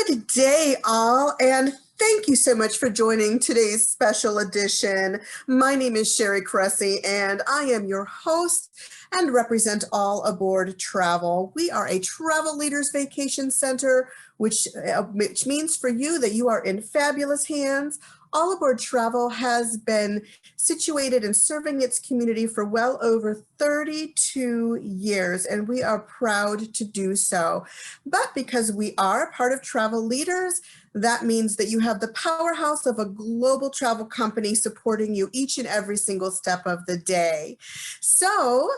Good day, all, and thank you so much for joining today's special edition. My name is Sherry Cressy, and I am your host and represent All Aboard Travel. We are a travel leaders vacation center, which means for you that you are in fabulous hands. All Aboard Travel has been situated and serving its community for well over 32 years, and we are proud to do so. But because we are part of Travel Leaders, that means that you have the powerhouse of a global travel company supporting you each and every single step of the day. So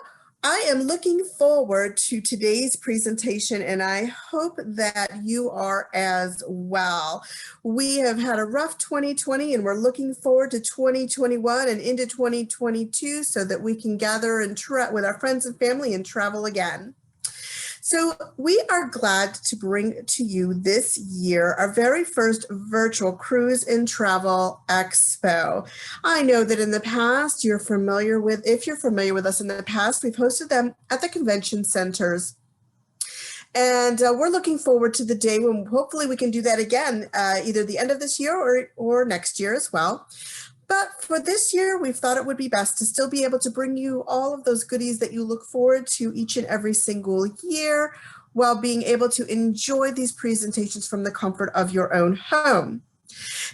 I am looking forward to today's presentation, and I hope that you are as well. We have had a rough 2020, and we're looking forward to 2021 and into 2022 so that we can gather and with our friends and family and travel again. So we are glad to bring to you this year our very first virtual cruise and travel expo. I know that in the past if you're familiar with us in the past, we've hosted them at the convention centers. And we're looking forward to the day when hopefully we can do that again, either the end of this year or next year as well. But for this year, we've thought it would be best to still be able to bring you all of those goodies that you look forward to each and every single year while being able to enjoy these presentations from the comfort of your own home.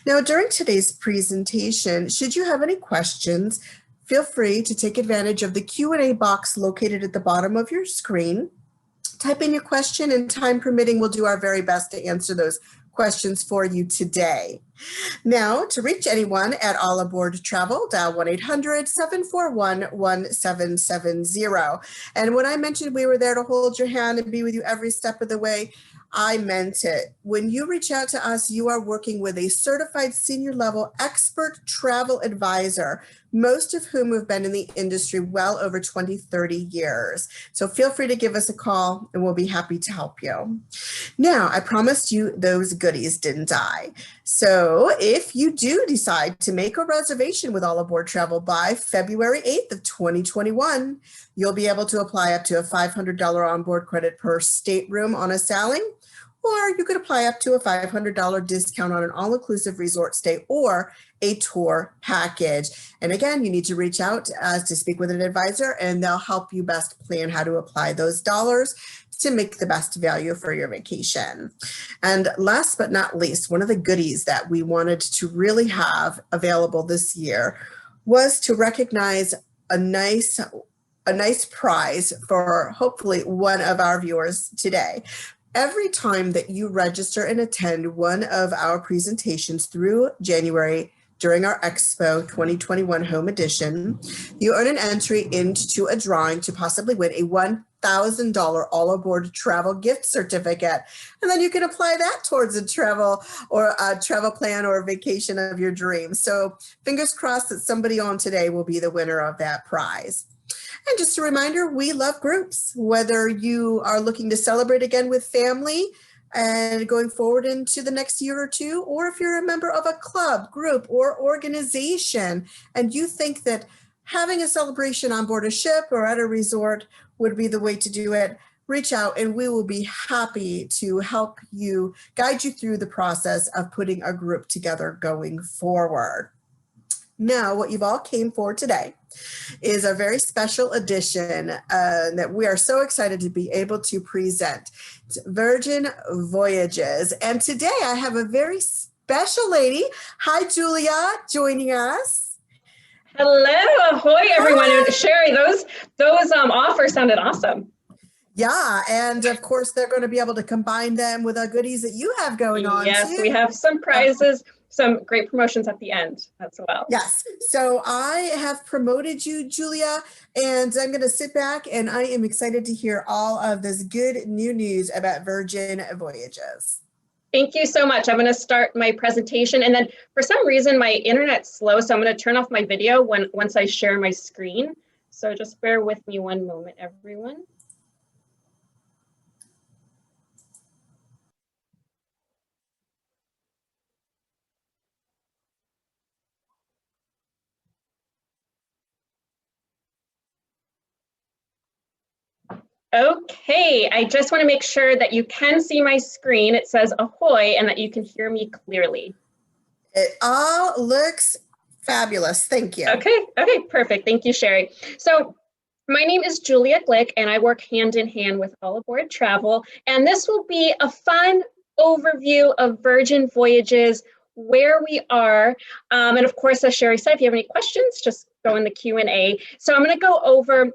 Now, during today's presentation, should you have any questions, feel free to take advantage of the Q&A box located at the bottom of your screen. Type in your question, and time permitting, we'll do our very best to answer those questions for you today. Now, to reach anyone at All Aboard Travel, dial 1-800-741-1770. And when I mentioned we were there to hold your hand and be with you every step of the way, I meant it. When you reach out to us, you are working with a certified senior level expert travel advisor, most of whom have been in the industry well over 20, 30 years. So feel free to give us a call and we'll be happy to help you. Now, I promised you those goodies, didn't I? So if you do decide to make a reservation with All Aboard Travel by February 8th of 2021, you'll be able to apply up to a $500 onboard credit per stateroom on a sailing, or you could apply up to a $500 discount on an all-inclusive resort stay or a tour package. And again, you need to reach out to speak with an advisor, and they'll help you best plan how to apply those dollars to make the best value for your vacation. And last but not least, one of the goodies that we wanted to really have available this year was to recognize a nice prize for hopefully one of our viewers today. Every time that you register and attend one of our presentations through January during our Expo 2021 Home Edition, you earn an entry into a drawing to possibly win a $1,000 All Aboard Travel gift certificate. And then you can apply that towards a travel plan or a vacation of your dreams. So fingers crossed that somebody on today will be the winner of that prize. And just a reminder, we love groups, whether you are looking to celebrate again with family and going forward into the next year or two, or if you're a member of a club, group, or organization, and you think that having a celebration on board a ship or at a resort would be the way to do it, reach out and we will be happy to help you, guide you through the process of putting a group together going forward. Now, what you've all came for today is a very special edition that we are so excited to be able to present. It's Virgin Voyages. And today I have a very special lady. Hi, Julia, joining us. Hello, ahoy, everyone. Hi. Sherry, those offers sounded awesome. Yeah, and of course, they're going to be able to combine them with the goodies that you have going on. Yes, we have some prizes. Some great promotions at the end as well. Yes. So I have promoted you, Julia, and I'm going to sit back and I am excited to hear all of this good new news about Virgin Voyages. Thank you so much. I'm going to start my presentation, and then for some reason my internet's slow, so I'm going to turn off my video once I share my screen. So just bear with me one moment, everyone. Okay, I just want to make sure that you can see my screen. It says ahoy and that you can hear me clearly. It all looks fabulous. Thank you. Okay, perfect. Thank you, Sherry. So my name is Julia Glick, and I work hand in hand with All Aboard Travel. And this will be a fun overview of Virgin Voyages, where we are. And of course, as Sherry said, if you have any questions, just go in the Q&A. So I'm going to go over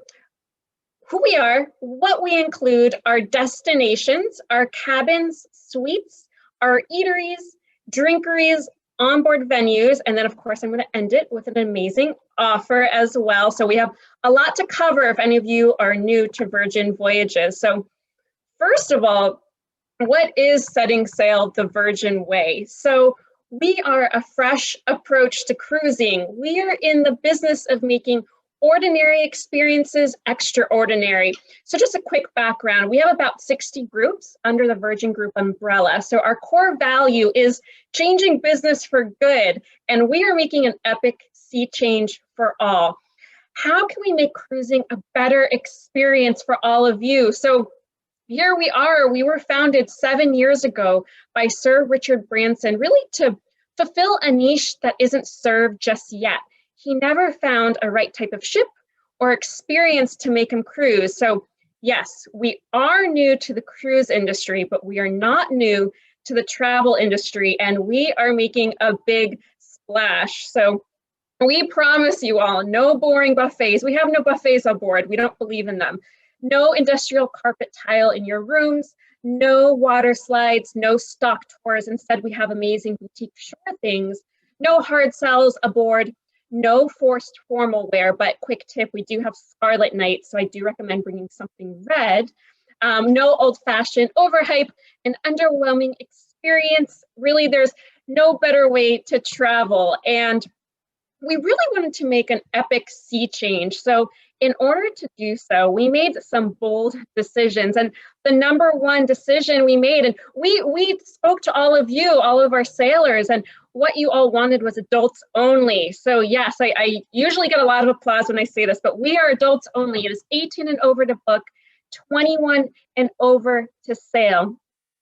who we are, what we include, our destinations, our cabins, suites, our eateries, drinkeries, onboard venues, and then of course I'm going to end it with an amazing offer as well. So we have a lot to cover if any of you are new to Virgin Voyages. So first of all, what is setting sail the Virgin Way? So we are a fresh approach to cruising. We are in the business of making ordinary experiences extraordinary. So just a quick background, we have about 60 groups under the Virgin Group umbrella. So our core value is changing business for good, and we are making an epic sea change for all. How can we make cruising a better experience for all of you? So here we are. We were founded 7 years ago by Sir Richard Branson, really to fulfill a niche that isn't served just yet. He never found a right type of ship or experience to make him cruise. So yes, we are new to the cruise industry, but we are not new to the travel industry, and we are making a big splash. So we promise you all, no boring buffets. We have no buffets on board. We don't believe in them. No industrial carpet tile in your rooms, no water slides, no stock tours. Instead, we have amazing boutique shore things, no hard sells aboard, no forced formal wear, but quick tip, we do have Scarlet Night, so I do recommend bringing something red. No old-fashioned overhype, an underwhelming experience. Really, there's no better way to travel. And we really wanted to make an epic sea change. So in order to do so, we made some bold decisions. And the number one decision we made, and we spoke to all of you, all of our sailors, and what you all wanted was adults only. So yes, I usually get a lot of applause when I say this, but we are adults only. It is 18 and over to book, 21 and over to sail.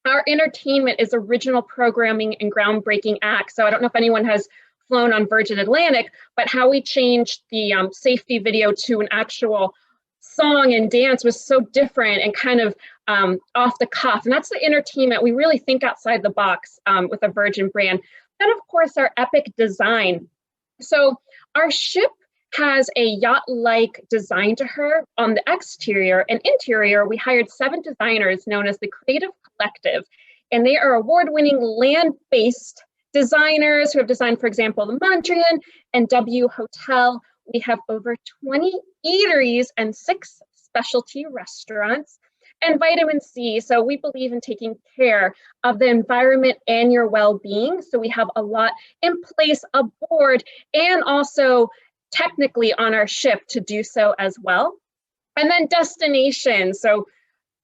Our entertainment is original programming and groundbreaking acts. So I don't know if anyone has flown on Virgin Atlantic, but how we changed the safety video to an actual song and dance was so different and kind of off the cuff. And that's the entertainment. We really think outside the box with a Virgin brand. Then, of course, our epic design. So our ship has a yacht-like design to her. On the exterior and interior, we hired 7 designers known as the Creative Collective, and they are award-winning land-based designers who have designed, for example, the Mondrian and W Hotel. We have over 20 eateries and 6 specialty restaurants, and vitamin C. So we believe in taking care of the environment and your well-being. So we have a lot in place aboard and also technically on our ship to do so as well. And then destinations. So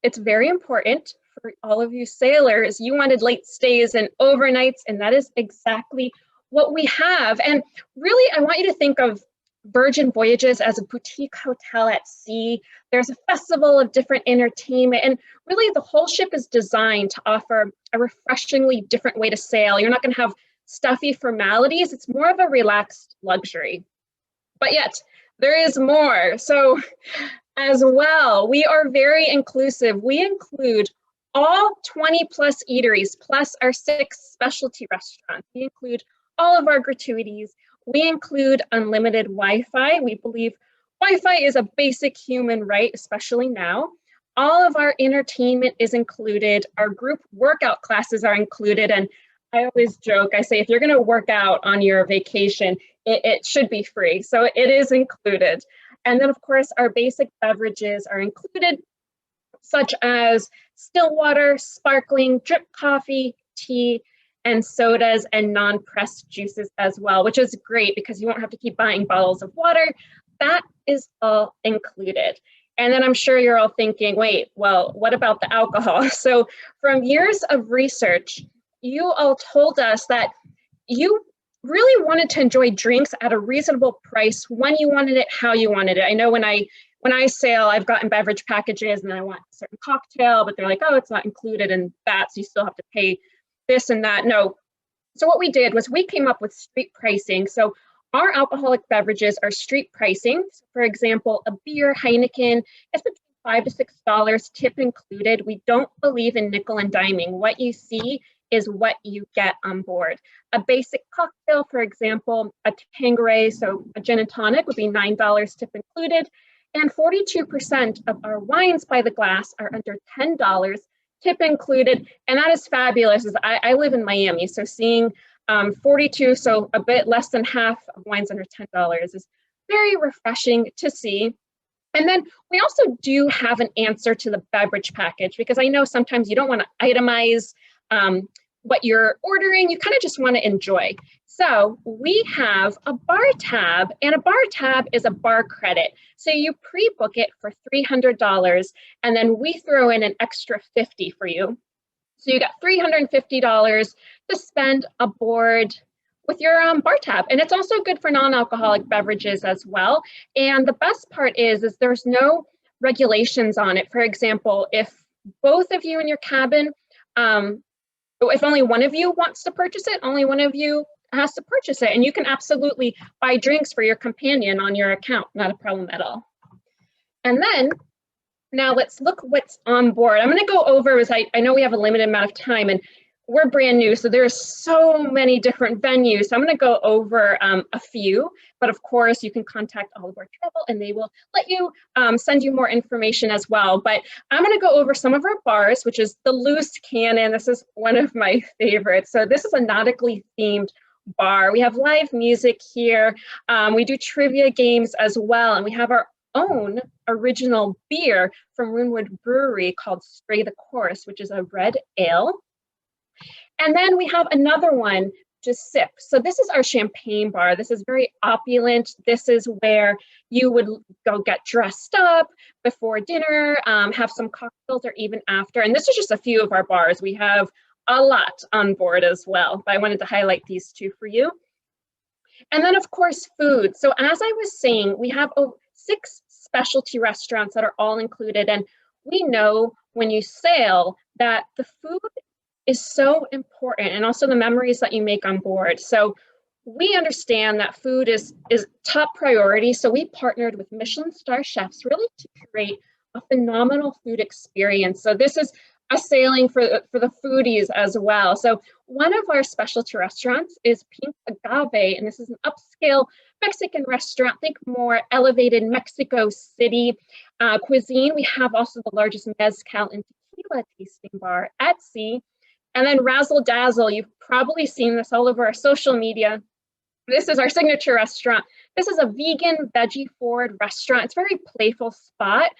it's very important for all of you sailors. You wanted late stays and overnights, and that is exactly what we have. And really, I want you to think of Virgin Voyages as a boutique hotel at sea. There's a festival of different entertainment, and really the whole ship is designed to offer a refreshingly different way to sail. You're not going to have stuffy formalities. It's more of a relaxed luxury. But yet, there is more. So as well, we are very inclusive. We include all 20 plus eateries, plus our 6 specialty restaurants. We include all of our gratuities. We include unlimited Wi-Fi. We believe Wi-Fi is a basic human right, especially now. All of our entertainment is included. Our group workout classes are included. And I always joke, I say, if you're going to work out on your vacation, it should be free. So it is included. And then, of course, our basic beverages are included, such as still water, sparkling, drip coffee, tea, and sodas, and non-pressed juices as well, which is great because you won't have to keep buying bottles of water. That is all included. And then I'm sure you're all thinking, wait, well, what about the alcohol? So from years of research, you all told us that you really wanted to enjoy drinks at a reasonable price when you wanted it, how you wanted it. I know when I when I sail, I've gotten beverage packages and I want a certain cocktail, but they're like, oh, it's not included in that, so you still have to pay this and that. No. So what we did was we came up with street pricing. So our alcoholic beverages are street pricing. So for example, a beer, Heineken, it's between $5 to $6, tip included. We don't believe in nickel and diming. What you see is what you get on board. A basic cocktail, for example, a Tanqueray, so a gin and tonic would be $9, tip included. And 42% of our wines by the glass are under $10, tip included. And that is fabulous. I live in Miami, so seeing 42, so a bit less than half of wines under $10 is very refreshing to see. And then we also do have an answer to the beverage package, because I know sometimes you don't want to itemize what you're ordering, you kind of just want to enjoy. So we have a bar tab, and a bar tab is a bar credit. So you pre-book it for $300, and then we throw in an extra $50 for you. So you got $350 to spend aboard with your bar tab. And it's also good for non-alcoholic beverages as well. And the best part is there's no regulations on it. For example, if both of you in your cabin, if only one of you wants to purchase it, only one of you has to purchase it. And you can absolutely buy drinks for your companion on your account, not a problem at all. And then, now let's look what's on board. I'm gonna go over, as I know we have a limited amount of time and we're brand new, so there's so many different venues. So I'm gonna go over a few, but of course you can contact All Aboard Travel and they will let you send you more information as well. But I'm gonna go over some of our bars, which is the Loose Cannon. This is one of my favorites. So this is a nautically themed bar. We have live music here. We do trivia games as well, and we have our own original beer from Runewood Brewery called Stray the Course, which is a red ale. And then we have another one, just Sip. So this is our champagne bar. This is very opulent. This is where you would go get dressed up before dinner, have some cocktails or even after. And this is just a few of our bars. We have a lot on board as well, but I wanted to highlight these two for you. And then of course, food. So as I was saying, we have 6 specialty restaurants that are all included. And we know when you sail that the food is so important, and also the memories that you make on board. So we understand that food is top priority. So we partnered with Michelin star chefs really to create a phenomenal food experience. So this is a sailing for the foodies as well. So one of our specialty restaurants is Pink Agave, and this is an upscale Mexican restaurant. Think more elevated Mexico City cuisine. We have also the largest mezcal and tequila tasting bar at sea. And then Razzle Dazzle, you've probably seen this all over our social media. This is our signature restaurant. This is a vegan, veggie-forward restaurant. It's a very playful spot.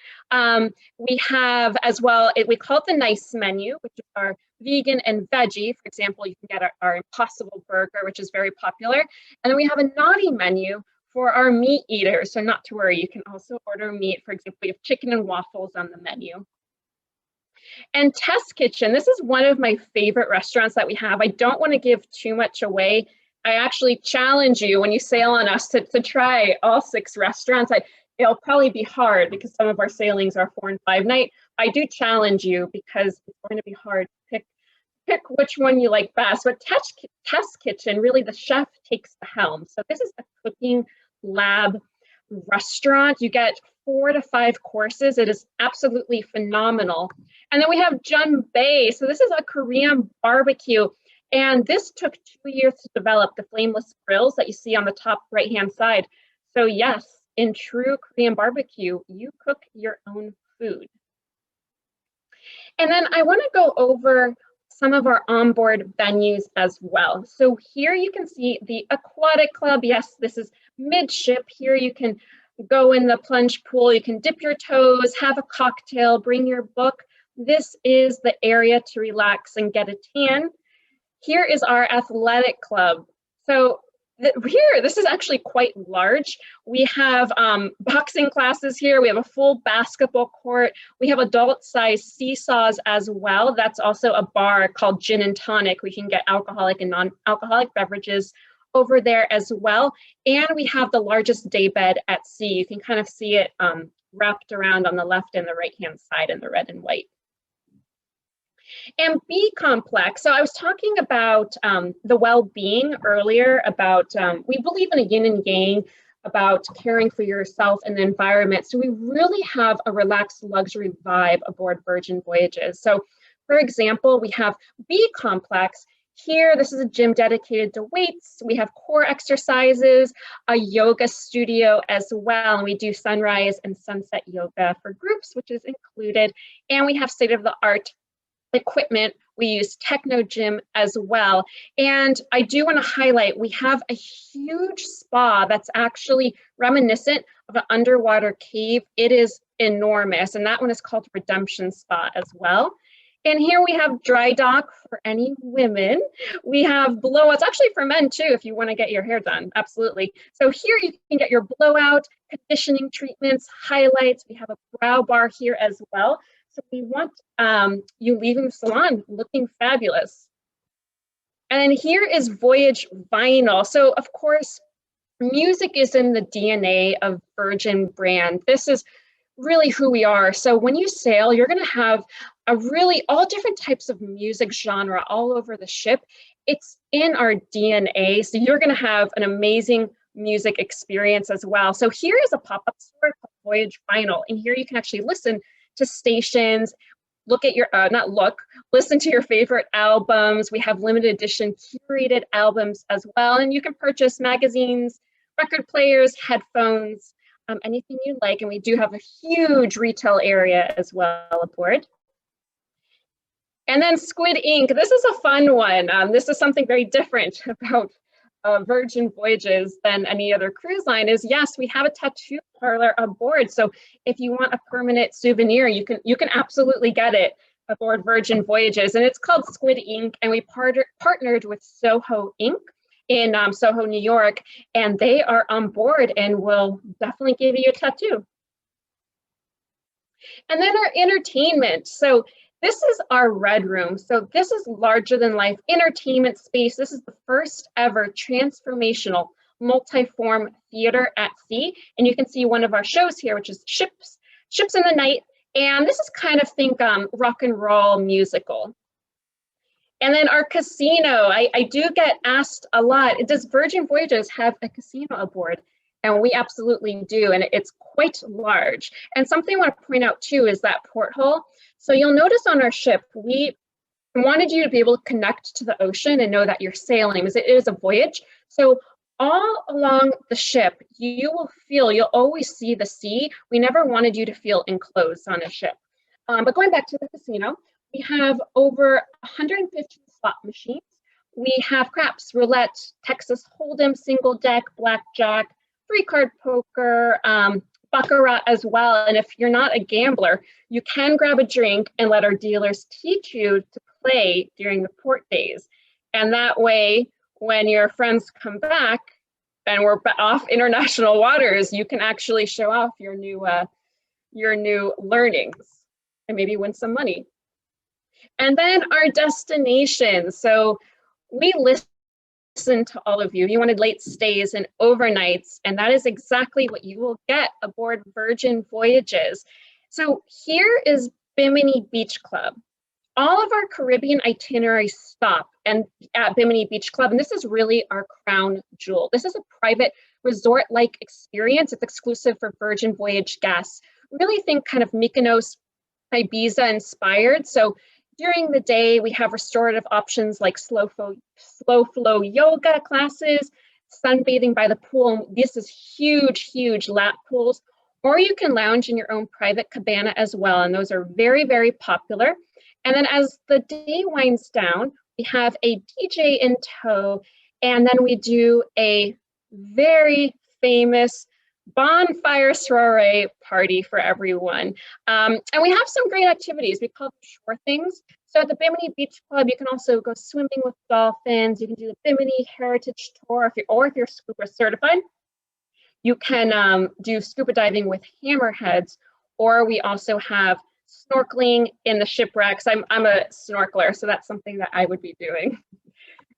We have as well, we call it the nice menu, which is our vegan and veggie. For example, you can get our Impossible Burger, which is very popular. And then we have a naughty menu for our meat eaters. So not to worry, you can also order meat. For example, we have chicken and waffles on the menu. And Test Kitchen, this is one of my favorite restaurants that we have. I don't want to give too much away. I actually challenge you when you sail on us to try all 6 restaurants. It'll probably be hard because some of our sailings are 4 and 5 night. I do challenge you because it's going to be hard to pick which one you like best. But Test Kitchen, really the chef takes the helm. So this is a cooking lab restaurant. You get 4 to 5 courses. It is absolutely phenomenal. And then we have Jun Bay. So this is a Korean barbecue. And this took 2 years to develop, the flameless grills that you see on the top right-hand side. So yes, in true Korean barbecue, you cook your own food. And then I want to go over some of our onboard venues as well. So here you can see the Aquatic Club. Yes, this is midship. Here you can go in the plunge pool, you can dip your toes, have a cocktail, bring your book. This is the area to relax and get a tan. Here is our athletic club. So here, this is actually quite large. We have boxing classes here. We have a full basketball court. We have adult-sized seesaws as well. That's also a bar called Gin and Tonic. We can get alcoholic and non-alcoholic beverages over there as well. And we have the largest day bed at sea. You can kind of see it wrapped around on the left and the right-hand side in the red and white. And B complex. So I was talking about the well-being earlier, about we believe in a yin and yang, about caring for yourself and the environment. So we really have a relaxed luxury vibe aboard Virgin Voyages. So for example, we have B complex. Here, this is a gym dedicated to weights. We have core exercises, a yoga studio as well. And we do sunrise and sunset yoga for groups, which is included. And we have state-of-the-art equipment. We use techno gym as well. And I do want to highlight, we have a huge spa that's actually reminiscent of an underwater cave. It is enormous. And that one is called Redemption Spa as well. And here we have dry dock for any women. We have blowouts, actually for men too, if you want to get your hair done, absolutely. So here you can get your blowout, conditioning treatments, highlights. We have a brow bar here as well. So we want you leaving the salon looking fabulous. And here is Voyage Vinyl. So of course, music is in the DNA of Virgin brand. This is really who we are. So when you sail, you're going to have a really all different types of music genre all over the ship. It's in our DNA. So you're going to have an amazing music experience as well. So here is a pop-up store called Voyage Vinyl. And here you can actually listen to stations, look at your, listen to your favorite albums. We have limited edition curated albums as well. And you can purchase magazines, record players, headphones, anything you like. And we do have a huge retail area as well aboard. And then Squid Ink. This is a fun one. This is something very different about Virgin Voyages than any other cruise line is, yes, we have a tattoo parlor aboard. So if you want a permanent souvenir, you can absolutely get it aboard Virgin Voyages. And it's called Squid Ink. And we partnered with Soho Ink in Soho, New York, and they are on board and will definitely give you a tattoo. And then our entertainment. So this is our Red Room. So this is larger than life entertainment space. This is the first ever transformational multi-form theater at sea. And you can see one of our shows here, which is Ships in the Night. And this is kind of think rock and roll musical. And then our casino, I do get asked a lot, does Virgin Voyages have a casino aboard? And we absolutely do, and it's quite large. And something I want to point out too is that porthole. So you'll notice on our ship, we wanted you to be able to connect to the ocean and know that you're sailing, because it is a voyage. So all along the ship, you'll always see the sea. We never wanted you to feel enclosed on a ship. But going back to the casino, we have over 150 slot machines. We have craps, roulette, Texas Hold'em, single deck, blackjack, free card poker, baccarat as well. And if you're not a gambler, you can grab a drink and let our dealers teach you to play during the port days. And that way, when your friends come back and we're off international waters, you can actually show off your new learnings and maybe win some money. And then our destinations. So we listen to all of you. You wanted late stays and overnights, and that is exactly what you will get aboard Virgin Voyages. So here is Bimini Beach Club. All of our Caribbean itineraries stop at Bimini Beach Club, and this is really our crown jewel. This is a private resort-like experience. It's exclusive for Virgin Voyage guests. Really think kind of Mykonos, Ibiza inspired. So during the day, we have restorative options like slow flow yoga classes, sunbathing by the pool. This is huge lap pools, or you can lounge in your own private cabana as well. And those are very, very popular. And then as the day winds down, we have a DJ in tow, and then we do a very famous bonfire soiree party for everyone. And we have some great activities. We call them shore things. So at the Bimini Beach Club, you can also go swimming with dolphins. You can do the Bimini Heritage Tour, if you're scuba certified. You can do scuba diving with hammerheads, or we also have snorkeling in the shipwrecks. I'm a snorkeler, so that's something that I would be doing.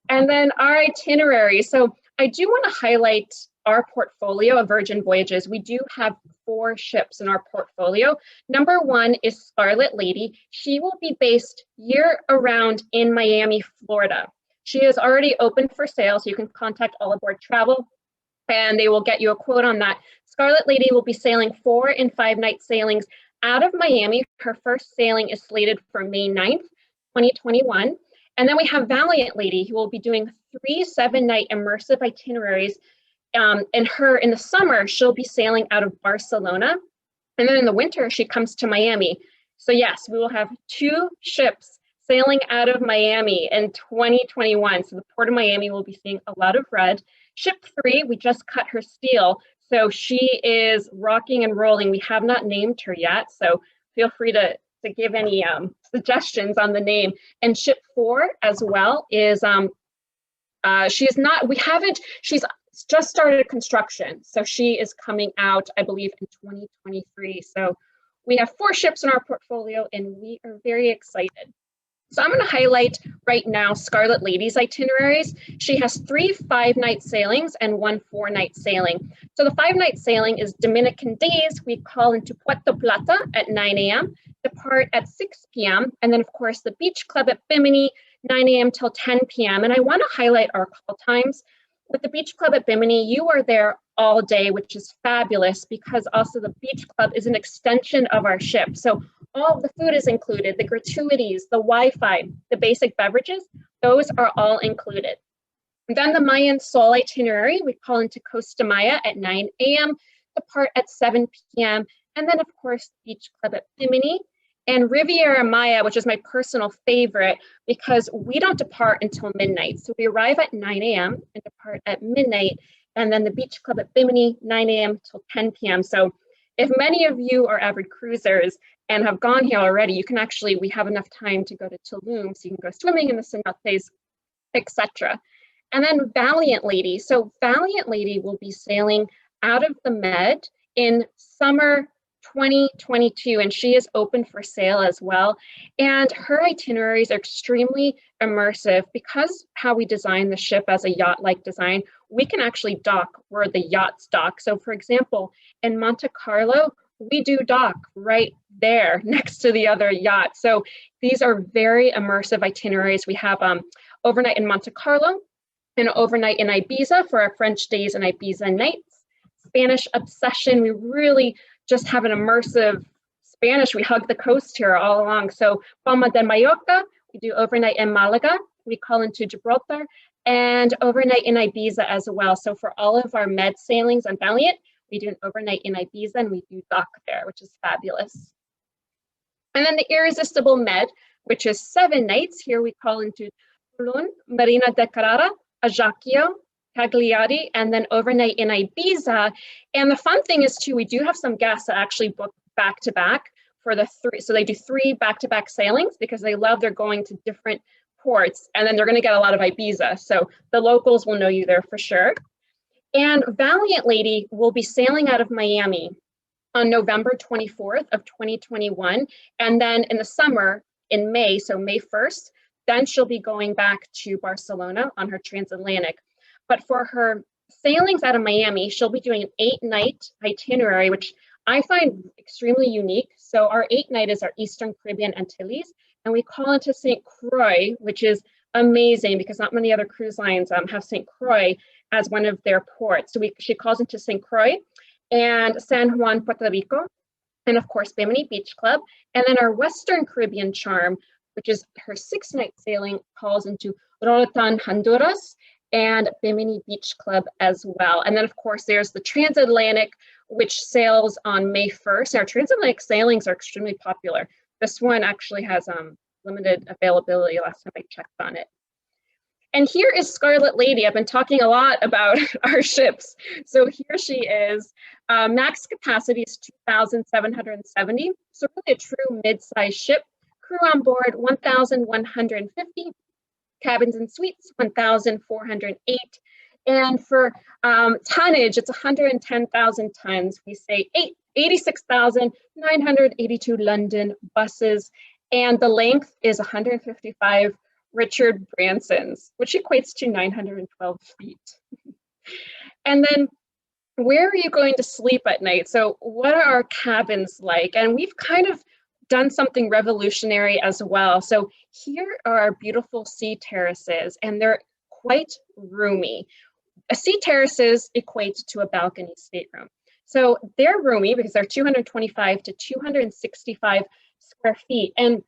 And then our itinerary. So I do want to highlight our portfolio of Virgin Voyages. We do have 4 ships in our portfolio. Number 1 is Scarlet Lady. She will be based year-round in Miami, Florida. She is already open for sale, so you can contact All Aboard Travel and they will get you a quote on that. Scarlet Lady will be sailing 4 and 5 night sailings out of Miami. Her first sailing is slated for May 9th, 2021. And then we have Valiant Lady, who will be doing 3 7-night immersive itineraries. In the summer, she'll be sailing out of Barcelona. And then in the winter, she comes to Miami. So yes, we will have 2 ships sailing out of Miami in 2021. So the Port of Miami will be seeing a lot of red. Ship 3, we just cut her steel. So she is rocking and rolling. We have not named her yet. So feel free to give any suggestions on the name. And ship 4 as well is, she's just started construction. So she is coming out, I believe, in 2023. So we have 4 ships in our portfolio and we are very excited. So I'm going to highlight right now Scarlet Lady's itineraries. She has 3 5-night sailings and 1 4-night sailing. So the 5-night sailing is Dominican days. We call into Puerto Plata at 9 a.m., depart at 6 p.m., and then of course the beach club at Bimini, 9 a.m. till 10 p.m. And I want to highlight our call times. With the beach club at Bimini, you are there all day, which is fabulous because also the beach club is an extension of our ship. So all of the food is included, the gratuities, the Wi-Fi, the basic beverages, those are all included. And then the Mayan Sol itinerary, we call into Costa Maya at 9 a.m., depart at 7 p.m., and then of course, beach club at Bimini. And Riviera Maya, which is my personal favorite because we don't depart until midnight. So we arrive at 9 a.m. and depart at midnight. And then the beach club at Bimini, 9 a.m. till 10 p.m. So if many of you are avid cruisers and have gone here already, we have enough time to go to Tulum, so you can go swimming in the cenotes, etc. And then Valiant Lady. So Valiant Lady will be sailing out of the Med in summer 2022, and she is open for sale as well. And her itineraries are extremely immersive because how we design the ship as a yacht-like design, we can actually dock where the yachts dock. So for example, in Monte Carlo, we do dock right there next to the other yacht. So these are very immersive itineraries. We have overnight in Monte Carlo and overnight in Ibiza for our French days and Ibiza nights. Spanish obsession, we really just have an immersive Spanish. We hug the coast here all along. So Palma de Mallorca, we do overnight in Malaga. We call into Gibraltar and overnight in Ibiza as well. So for all of our Med sailings on Valiant, we do an overnight in Ibiza and we do dock there, which is fabulous. And then the Irresistible Med, which is 7 nights. Here we call into Tulum, Marina de Carrara, Ajaccio, Cagliari, and then overnight in Ibiza. And the fun thing is too, we do have some guests that actually book back-to-back for the 3. So they do 3 back-to-back sailings because they're going to different ports, and then they're going to get a lot of Ibiza. So the locals will know you there for sure. And Valiant Lady will be sailing out of Miami on November 24th of 2021. And then in the summer, in May, so May 1st, then she'll be going back to Barcelona on her transatlantic. But for her sailings out of Miami, she'll be doing an 8-night itinerary, which I find extremely unique. So our 8-night is our Eastern Caribbean Antilles, and we call into St. Croix, which is amazing because not many other cruise lines have St. Croix as one of their ports. So she calls into St. Croix and San Juan, Puerto Rico, and of course, Bimini Beach Club. And then our Western Caribbean charm, which is her 6-night sailing, calls into Roatan, Honduras, and Bimini Beach Club as well. And then of course, there's the transatlantic, which sails on May 1st. Our transatlantic sailings are extremely popular. This one actually has limited availability last time I checked on it. And here is Scarlet Lady. I've been talking a lot about our ships. So here she is. Max capacity is 2,770. So really a true mid-sized ship. Crew on board, 1,150. Cabins and suites, 1,408. And for tonnage, it's 110,000 tons. We say 86,982 London buses. And the length is 155 Richard Bransons, which equates to 912 feet. And then where are you going to sleep at night? So what are our cabins like? And we've kind of done something revolutionary as well. So here are our beautiful sea terraces, and they're quite roomy. A sea terraces equate to a balcony stateroom. So they're roomy because they're 225 to 265 square feet. And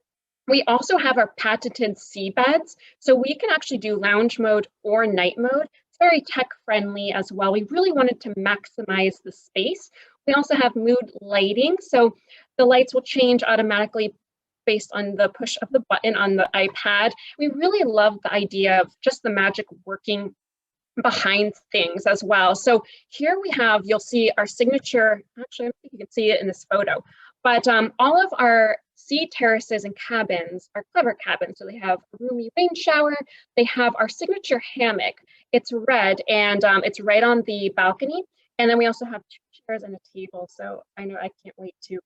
we also have our patented sea beds. So we can actually do lounge mode or night mode. It's very tech friendly as well. We really wanted to maximize the space. We also have mood lighting. So the lights will change automatically based on the push of the button on the iPad. We really love the idea of just the magic working behind things as well. So here we have, you'll see our signature, actually I don't think you can see it in this photo, but all of our sea terraces and cabins are clever cabins. So they have a roomy rain shower, they have our signature hammock. It's red and it's right on the balcony. And then we also have 2 chairs and a table. So I know I can't wait to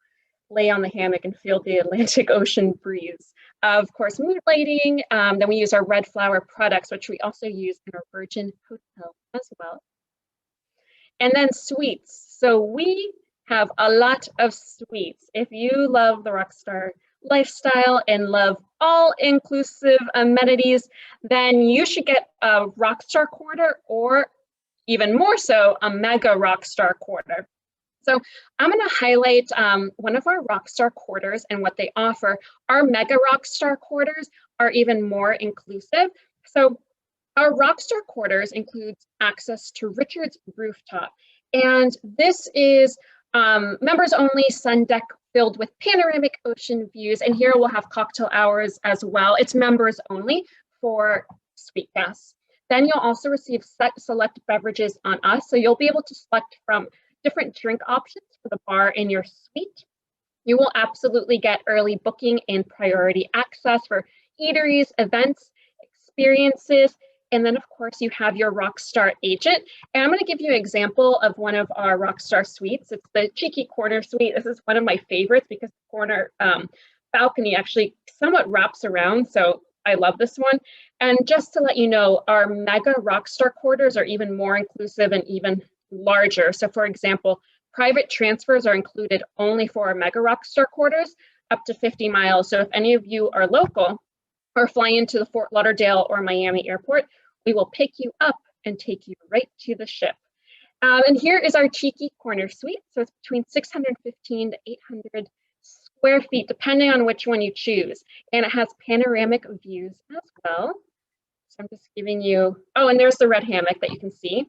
lay on the hammock and feel the Atlantic Ocean breeze. Of course, mood lighting. Then we use our red flower products, which we also use in our Virgin Hotel as well. And then suites. So we have a lot of suites. If you love the rockstar lifestyle and love all-inclusive amenities, then you should get a rockstar quarter, or even more so, a mega rockstar quarter. So I'm going to highlight one of our Rockstar quarters and what they offer. Our Mega Rockstar quarters are even more inclusive. So our Rockstar quarters includes access to Richard's rooftop. And this is members only sun deck filled with panoramic ocean views. And here we'll have cocktail hours as well. It's members only for suite guests. Then you'll also receive select beverages on us. So you'll be able to select from different drink options for the bar in your suite. You will absolutely get early booking and priority access for eateries, events, experiences, and then of course you have your Rockstar agent. And I'm going to give you an example of one of our Rockstar suites. It's the Cheeky Corner Suite. This is one of my favorites because the corner balcony actually somewhat wraps around, so I love this one. And just to let you know, our Mega Rockstar quarters are even more inclusive and even larger. So for example, private transfers are included only for our Mega Rockstar quarters up to 50 miles. So if any of you are local or fly into the Fort Lauderdale or Miami airport, we will pick you up and take you right to the ship. And here is our Cheeky Corner Suite. So it's between 615 to 800 square feet, depending on which one you choose. And it has panoramic views as well. So I'm just giving you, oh, and there's the red hammock that you can see.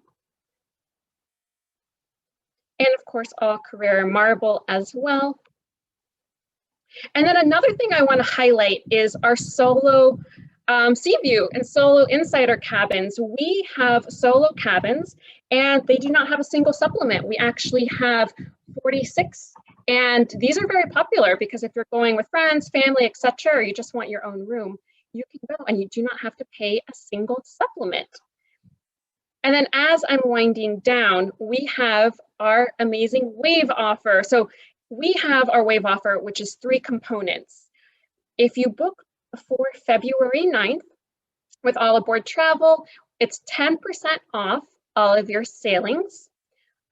And of course, all Carrera marble as well. And then another thing I want to highlight is our solo sea view and solo insider cabins. We have solo cabins and they do not have a single supplement. We actually have 46, and these are very popular because if you're going with friends, family, etc., or you just want your own room, you can go and you do not have to pay a single supplement. And then as I'm winding down, we have our amazing wave offer. So we have our wave offer, which is 3 components. If you book before February 9th with all aboard travel, it's 10% off all of your sailings,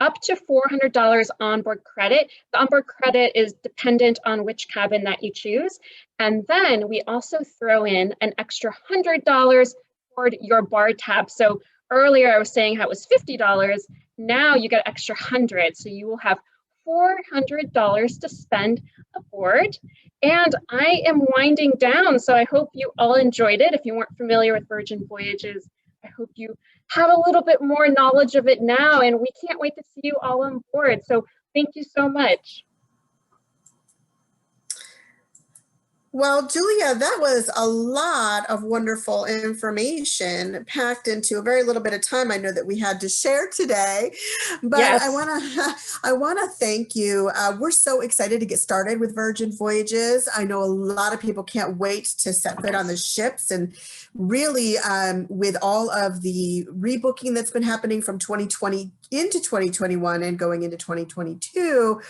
up to $400 onboard credit. The onboard credit is dependent on which cabin that you choose. And then we also throw in an extra $100 toward your bar tab. So earlier I was saying how it was $50. Now you get an extra $100. So you will have $400 to spend aboard. And I am winding down. So I hope you all enjoyed it. If you weren't familiar with Virgin Voyages, I hope you have a little bit more knowledge of it now. And we can't wait to see you all on board. So thank you so much. Well, Julia, that was a lot of wonderful information packed into a very little bit of time. I know that we had to share today, but Yes. I want to thank you. We're so excited to get started with Virgin Voyages. I know a lot of people can't wait to set foot on the ships, and really with all of the rebooking that's been happening from 2020 into 2021 and going into 2022,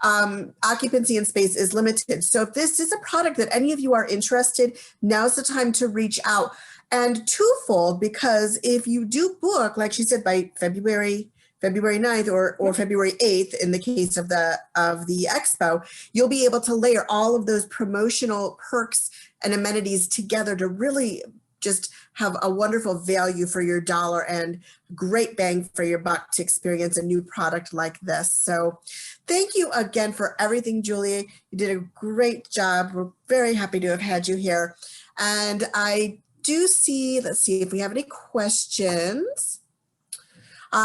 occupancy and space is limited. So if this is a product that any of you are interested, now's the time to reach out. And twofold, because if you do book, like she said, by February February 9th or February 8th in the case of the Expo, you'll be able to layer all of those promotional perks and amenities together to really just have a wonderful value for your dollar and great bang for your buck to experience a new product like this. So thank you again for everything, Julia. You did a great job. We're very happy to have had you here. And I do see, let's see if we have any questions.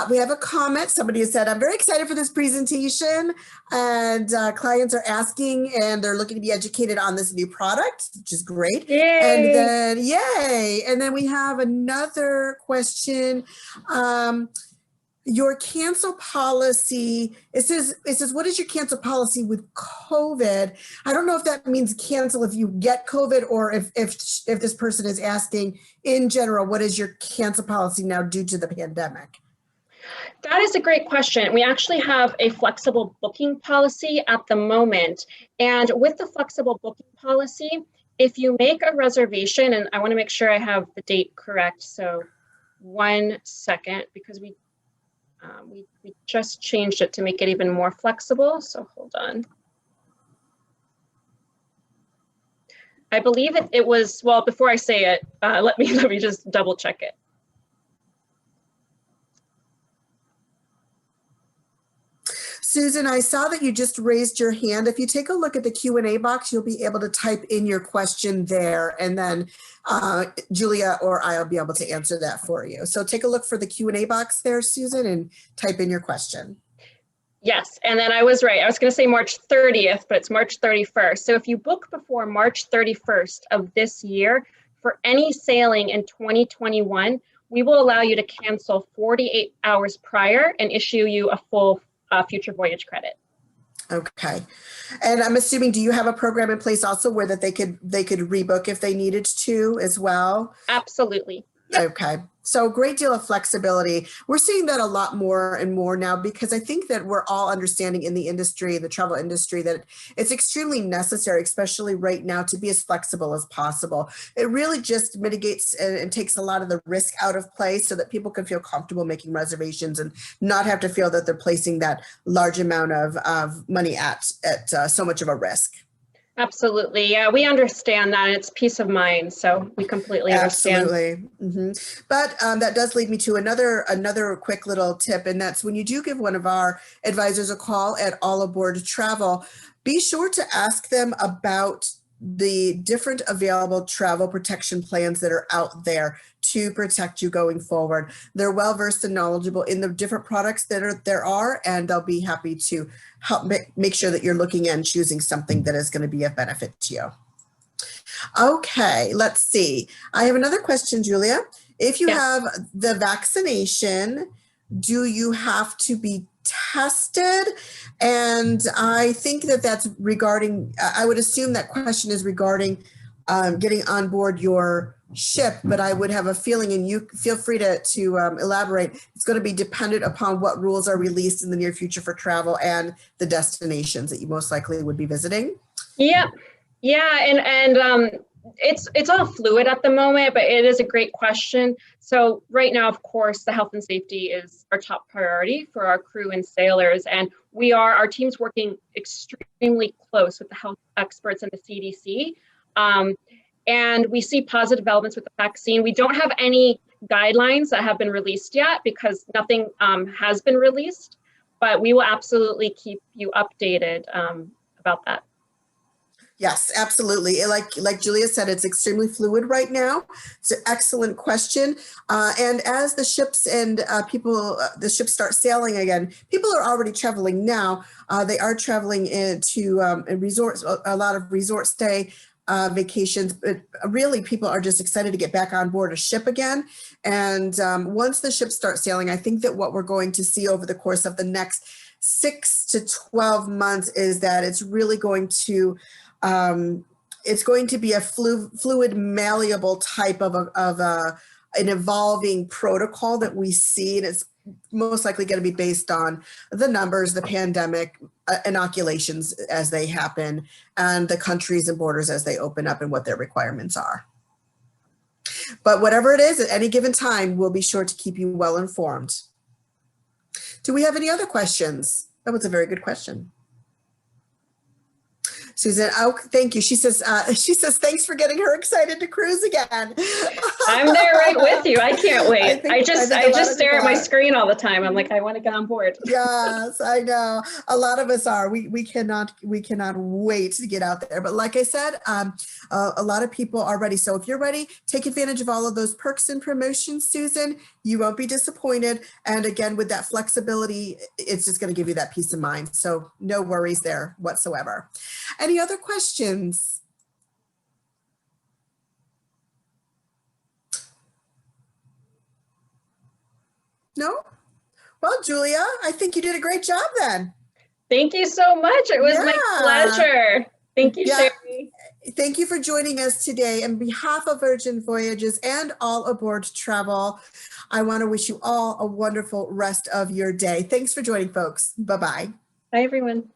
We have a comment. Somebody has said, I'm very excited for this presentation, and clients are asking and they're looking to be educated on this new product, which is great. Yay. And then, yay. And then we have another question. Your cancel policy, it says, what is your cancel policy with COVID? I don't know if that means cancel if you get COVID, or if this person is asking in general, what is your cancel policy now due to the pandemic? That is a great question. We actually have a flexible booking policy at the moment. And with the flexible booking policy, if you make a reservation, and I want to make sure I have the date correct. So 1 second, because we just changed it to make it even more flexible. So hold on. I believe it was, well, before I say it, let me just double check it. Susan, I saw that you just raised your hand. If you take a look at the Q&A box, you'll be able to type in your question there, and then Julia or I'll be able to answer that for you. So take a look for the Q&A box there, Susan, and type in your question. Yes, and then I was right. I was going to say March 30th, but it's March 31st. So if you book before March 31st of this year for any sailing in 2021, we will allow you to cancel 48 hours prior and issue you a full future voyage credit. Okay. And I'm assuming, do you have a program in place also where that they could rebook if they needed to as well? Absolutely. Okay. So a great deal of flexibility. We're seeing that a lot more and more now, because I think that we're all understanding in the industry, the travel industry, that it's extremely necessary, especially right now, to be as flexible as possible. It really just mitigates and takes a lot of the risk out of play so that people can feel comfortable making reservations and not have to feel that they're placing that large amount of money at so much of a risk. Absolutely. Yeah, we understand that. It's peace of mind. So we completely understand. Absolutely. Mm-hmm. But that does lead me to another quick little tip. And that's when you do give one of our advisors a call at All Aboard Travel, be sure to ask them about the different available travel protection plans that are out there to protect you going forward. They're well-versed and knowledgeable in the different products that there are, and they'll be happy to help make sure that you're looking and choosing something that is going to be of benefit to you. Okay, let's see. I have another question, Julia. If you have the vaccination, do you have to be tested? And I think that's regarding, I would assume that question is regarding getting on board your ship, but I would have a feeling, and you feel free to elaborate, it's going to be dependent upon what rules are released in the near future for travel and the destinations that you most likely would be visiting. Yep. Yeah. And it's all fluid at the moment, but it is a great question. So right now, of course, the health and safety is our top priority for our crew and sailors. And our team's working extremely close with the health experts and the CDC. And we see positive developments with the vaccine. We don't have any guidelines that have been released yet because nothing has been released, but we will absolutely keep you updated about that. Yes, absolutely. Like Julia said, it's extremely fluid right now. It's an excellent question. And as the ships and the ships start sailing again, people are already traveling now. They are traveling into resorts, a lot of resort stay vacations, but really people are just excited to get back on board a ship again. And once the ships start sailing, I think that what we're going to see over the course of the next 6 to 12 months is that it's really going to be a fluid, malleable type of an evolving protocol that we see, and it's most likely going to be based on the numbers, the pandemic, inoculations as they happen, and the countries and borders as they open up and what their requirements are. But whatever it is, at any given time, we'll be sure to keep you well informed. Do we have any other questions? That was a very good question. Susan, oh, thank you. She says, thanks for getting her excited to cruise again. I'm there right with you. I can't wait. I just stare at my screen all the time. I'm like, I want to get on board. Yes, I know. A lot of us are. We cannot wait to get out there. But like I said, a lot of people are ready. So if you're ready, take advantage of all of those perks and promotions, Susan. You won't be disappointed. And again, with that flexibility, it's just going to give you that peace of mind. So no worries there whatsoever. Any other questions? No? Well, Julia, I think you did a great job then. Thank you so much. It was my pleasure. Thank you, Sherry. Thank you for joining us today. On behalf of Virgin Voyages and All Aboard Travel, I want to wish you all a wonderful rest of your day. Thanks for joining, folks. Bye-bye. Bye, everyone.